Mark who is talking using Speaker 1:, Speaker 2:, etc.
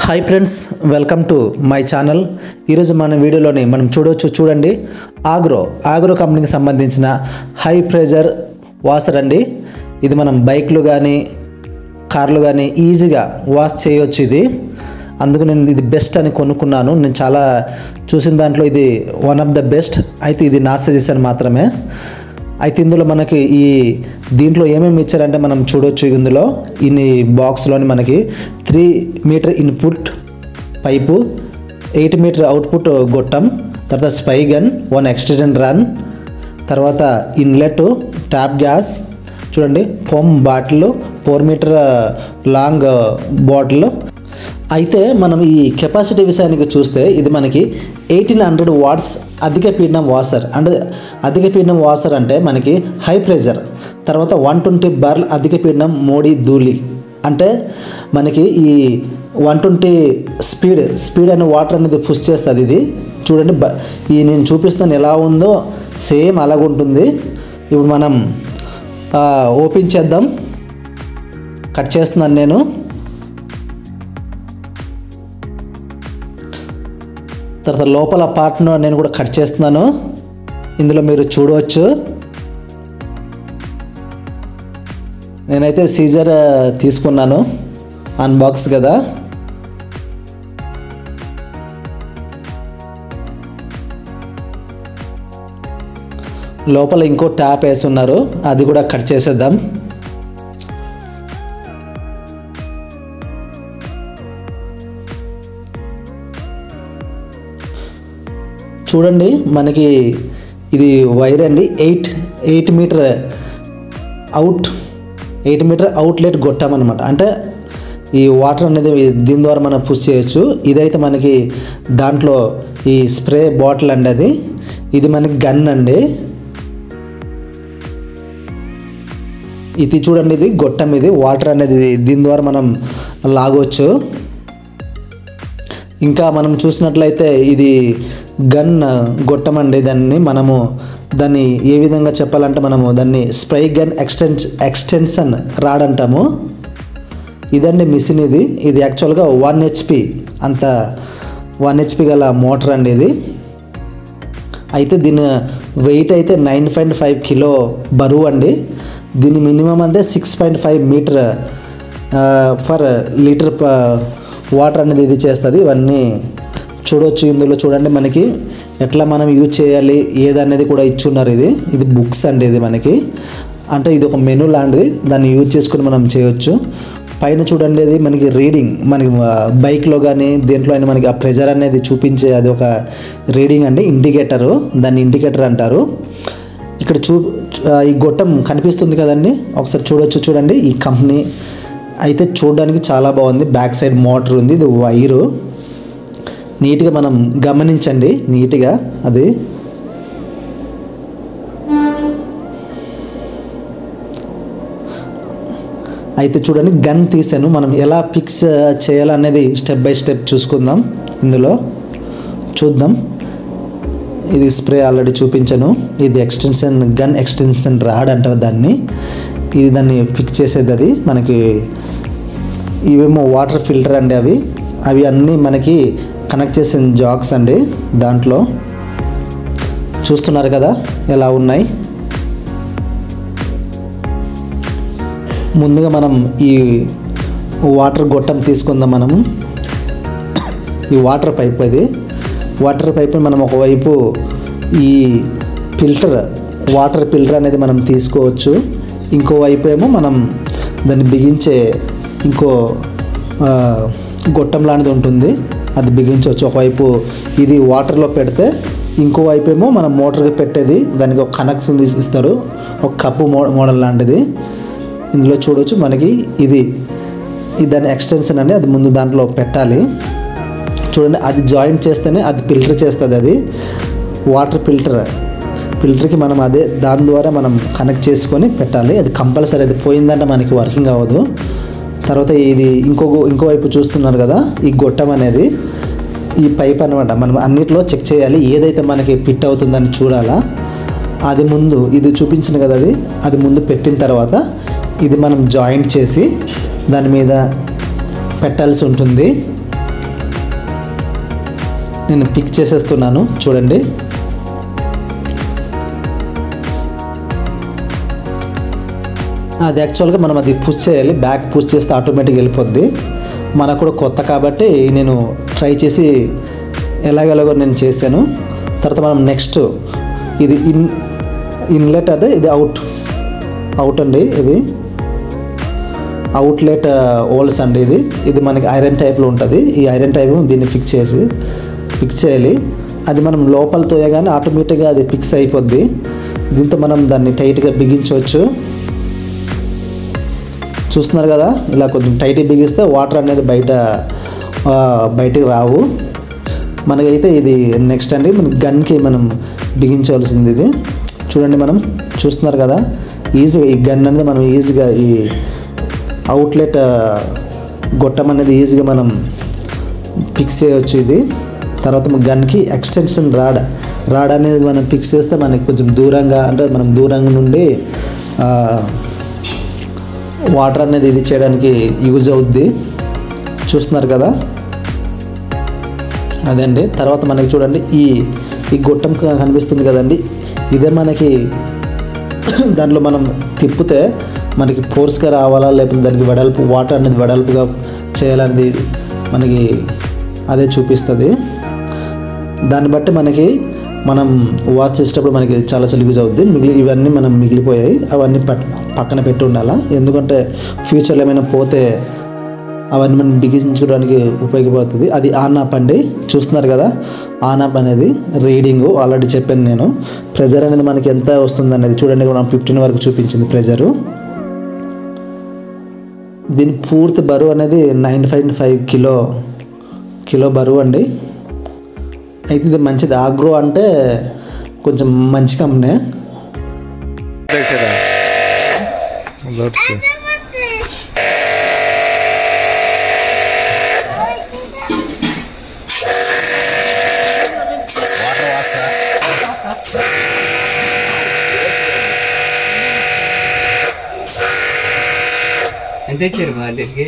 Speaker 1: Hi friends, welcome to my channel. ఈరోజు మన వీడియోలోని మనం చూడండి ఆగ్రో కంపెనీకి సంబంధించిన హై ప్రెజర్ వాషర్ అండి. ఇది మనం బైక్లు కానీ కార్లు కానీ ఈజీగా వాష్ చేయవచ్చు. ఇది అందుకు నేను ఇది బెస్ట్ అని కొనుక్కున్నాను. నేను చాలా చూసిన దాంట్లో ఇది వన్ ఆఫ్ ద బెస్ట్. అయితే ఇది నా సజెషన్ మాత్రమే. అయితే ఇందులో మనకి దీంట్లో ఏమేమి ఇచ్చారంటే మనం చూడొచ్చు. ఇందులో ఇన్ని బాక్స్లోని మనకి 3 metre input pipe, 8 metre output గొట్టం, తర్వాత స్పై గన్, 1 ఎక్స్టెండెడ్ రన్, తర్వాత ఇన్లెట్, ట్యాప్ గ్యాస్, చూడండి foam bottle, 4 metre long bottle. అయితే మనం ఈ కెపాసిటీ విషయానికి చూస్తే ఇది మనకి 1800 వాట్స్ అధిక పీడనం వాషర్. అంటే అధిక పీడనం వాషర్ అంటే మనకి హై ప్రెజర్, తర్వాత 120 బార్ల అధిక పీడనం మోడీ ధూళి. అంటే మనకి ఈ 120 స్పీడ్ అనే వాటర్ అనేది పుష్ చేస్తుంది. ఇది చూడండి, నేను చూపిస్తాను ఎలా ఉందో సేమ్ అలాగుంటుంది. ఇప్పుడు మనం ఓపెన్ చేద్దాం. కట్ చేస్తున్నాను నేను. తర్వాత లోపల పార్ట్ను నేను కూడా కట్ చేస్తున్నాను. ఇందులో మీరు చూడవచ్చు. నేనైతే సీజర్ తీసుకున్నాను, అన్బాక్స్ కదా. లోపల ఇంకో ట్యాప్ వేసి ఉన్నారు, అది కూడా కట్ చేసేద్దాం. చూడండి, మనకి ఇది వైర్ అండి. 8 మీటర్ అవుట్లెట్ గొట్టం అనమాట. అంటే ఈ వాటర్ అనేది దీని ద్వారా మనం పుష్ చేయొచ్చు. ఇదైతే మనకి దాంట్లో ఈ స్ప్రే బాటిల్ అండి. ఇది మనకి గన్ అండి. ఇది చూడండి, ఇది గొట్టం. ఇది వాటర్ అనేది దీని ద్వారా మనం లాగవచ్చు. ఇంకా మనం చూసినట్లయితే ఇది గన్ గొట్టం అండి. దాన్ని ఏ విధంగా చెప్పాలంటే మనము దాన్ని స్ప్రే గన్ ఎక్స్టెన్షన్ రాడ్ అంటాము. ఇదండి మిషన్. ఇది యాక్చువల్గా 1 HP అంత 1 HP గల మోటార్ అండి ఇది. అయితే దీని వెయిట్ అయితే 9.5 కిలో బరువు అండి. దీని మినిమం అంటే 6.5 మీటర్ ఫర్ లీటర్ వాటర్ అనేది ఇది చేస్తుంది. ఇవన్నీ చూడవచ్చు. ఇందులో చూడండి మనకి ఎట్లా మనం యూజ్ చేయాలి ఏదనేది కూడా ఇచ్చున్నారు. ఇది బుక్స్ అండి. ఇది మనకి అంటే ఇది ఒక మెనూ లాంటిది. దాన్ని యూజ్ చేసుకుని మనం చేయొచ్చు. పైన చూడండి, అది మనకి రీడింగ్, మనకి బైక్లో కానీ దేంట్లో అయినా మనకి ఆ ప్రెజర్ అనేది చూపించే అది ఒక రీడింగ్ అండి. ఇండికేటరు, దాన్ని ఇండికేటర్ అంటారు. ఇక్కడ ఈ గొట్టం కనిపిస్తుంది కదండి, ఒకసారి చూడొచ్చు. చూడండి, ఈ కంపెనీ అయితే చూడడానికి చాలా బాగుంది. బ్యాక్ సైడ్ మోటార్ ఉంది. ఇది వైరు నీట్గా మనం గమనించండి. నీట్గా అది అయితే చూడండి, గన్ తీసాను. మనం ఎలా ఫిక్స్ చేయాలనేది స్టెప్ బై స్టెప్ చూసుకుందాం. ఇందులో చూద్దాం. ఇది స్ప్రే ఆల్రెడీ చూపించాను. ఇది గన్ ఎక్స్టెన్షన్ రాడ్ అంటారు దాన్ని. దాన్ని ఫిక్స్ చేసేది అది మనకి. ఇవేమో వాటర్ ఫిల్టర్ అండి. అవి అన్నీ మనకి కనెక్ట్ చేసిన జాక్స్ అండి. దాంట్లో చూస్తున్నారు కదా ఎలా ఉన్నాయి. ముందుగా మనం ఈ వాటర్ గొట్టం తీసుకుందాం. మనము ఈ వాటర్ పైప్ మనం ఒకవైపు ఈ వాటర్ ఫిల్టర్ అనేది మనం తీసుకోవచ్చు. ఇంకోవైపు ఏమో మనం దాన్ని బిగించే ఇంకో గొట్టం లాంటిది ఉంటుంది, అది బిగించవచ్చు. ఒకవైపు ఇది వాటర్లో పెడితే ఇంకోవైపు ఏమో మనం మోటార్కి పెట్టేది, దానికి ఒక కనెక్షన్ ఇస్తారు, ఒక కప్పు మోడల్ లాంటిది. ఇందులో చూడవచ్చు మనకి ఇది దాని ఎక్స్టెన్షన్ అని అది ముందు దాంట్లో పెట్టాలి. చూడండి, అది జాయింట్ చేస్తేనే అది ఫిల్టర్ చేస్తుంది. అది వాటర్ ఫిల్టర్కి మనం దాని ద్వారా మనం కనెక్ట్ చేసుకొని పెట్టాలి. అది కంపల్సరీ. అది పోయిందంటే మనకి వర్కింగ్ అవ్వదు. తర్వాత ఇది ఇంకోవైపు చూస్తున్నారు కదా, ఈ గొట్టం అనేది ఈ పైప్ అనమాట. మనం అన్నిట్లో చెక్ చేయాలి, ఏదైతే మనకి ఫిట్ అవుతుందని చూడాలా. అది ముందు ఇది చూపించింది కదా, అది ముందు పెట్టిన తర్వాత ఇది మనం జాయింట్ చేసి దాని మీద పెట్టాల్సి ఉంటుంది. నేను పిక్ చేసేస్తున్నాను చూడండి. అది యాక్చువల్గా మనం అది పుష్ చేయాలి, బ్యాక్ పుష్ చేస్తే ఆటోమేటిక్గా వెళ్ళిపోద్ది. మనకు కూడా కొత్త కాబట్టి నేను ట్రై చేసి ఎలాగెలాగో నేను చేశాను. తర్వాత మనం నెక్స్ట్ ఇది ఇన్లెట్ అదే, ఇది అవుట్ అండి, ఇది అవుట్లెట్ హోల్స్ అండి. ఇది మనకి ఐరన్ టైప్లో ఉంటుంది. ఈ ఐరన్ టైప్ దీన్ని ఫిక్స్ చేయాలి. అది మనం లోపల తోయగానే ఆటోమేటిక్గా అది ఫిక్స్ అయిపోద్ది. దీంతో మనం దాన్ని టైట్గా బిగించవచ్చు. చూస్తున్నారు కదా, ఇలా కొంచెం టైట్గా బిగిస్తే వాటర్ అనేది బయటికి రావు. మనకైతే ఇది నెక్స్ట్ అండి, మన గన్కి మనం బిగించవలసింది ఇది. చూడండి, మనం చూస్తున్నారు కదా, ఈజీగా ఈ గన్ అనేది మనం ఈజీగా ఈ అవుట్లెట్ గొట్టం అనేది ఈజీగా మనం ఫిక్స్ చేయవచ్చు. ఇది తర్వాత గన్కి ఎక్స్టెన్షన్ రాడ్ అనేది మనం ఫిక్స్ చేస్తే మనకి కొంచెం దూరంగా, అంటే మనం దూరంగా నుండి వాటర్ అనేది ఇది చేయడానికి యూజ్ అవుద్ది. చూస్తున్నారు కదా, అదండి. తర్వాత మనకి చూడండి, ఈ గొట్టం కనిపిస్తుంది కదండి, ఇదే మనకి దాంట్లో మనం తిప్పితే మనకి ఫోర్స్గా రావాలా, లేకపోతే దానికి వెడల్పు వాటర్ అనేది వెడల్పుగా చేయాలనేది మనకి అదే చూపిస్తుంది. దాన్ని బట్టి మనకి మనం వాష్ చేసేటప్పుడు మనకి చాలా యూజ్ అవుద్ది. ఇవన్నీ మనం మిగిలిపోయాయి, అవన్నీ పక్కన పెట్టి ఉండాలా. ఎందుకంటే ఫ్యూచర్లో ఏమైనా పోతే అవన్నీ మనం బిగించడానికి ఉపయోగపడుతుంది. అది ఆన్ ఆప్ అండి. చూస్తున్నారు కదా, ఆన్ ఆప్ అనేది రీడింగు ఆల్రెడీ చెప్పాను నేను. ప్రెజర్ అనేది మనకి ఎంత వస్తుంది అనేది చూడండి, మనం 15 వరకు చూపించింది ప్రెజరు. దీని పూర్తి బరువు అనేది 9.5 కిలో బరువు అండి. అయితే ఇది మంచిది. ఆగ్రో అంటే కొంచెం మంచి కంపెనీ.
Speaker 2: ఎంత ఇచ్చారు మా దగ్గరికి?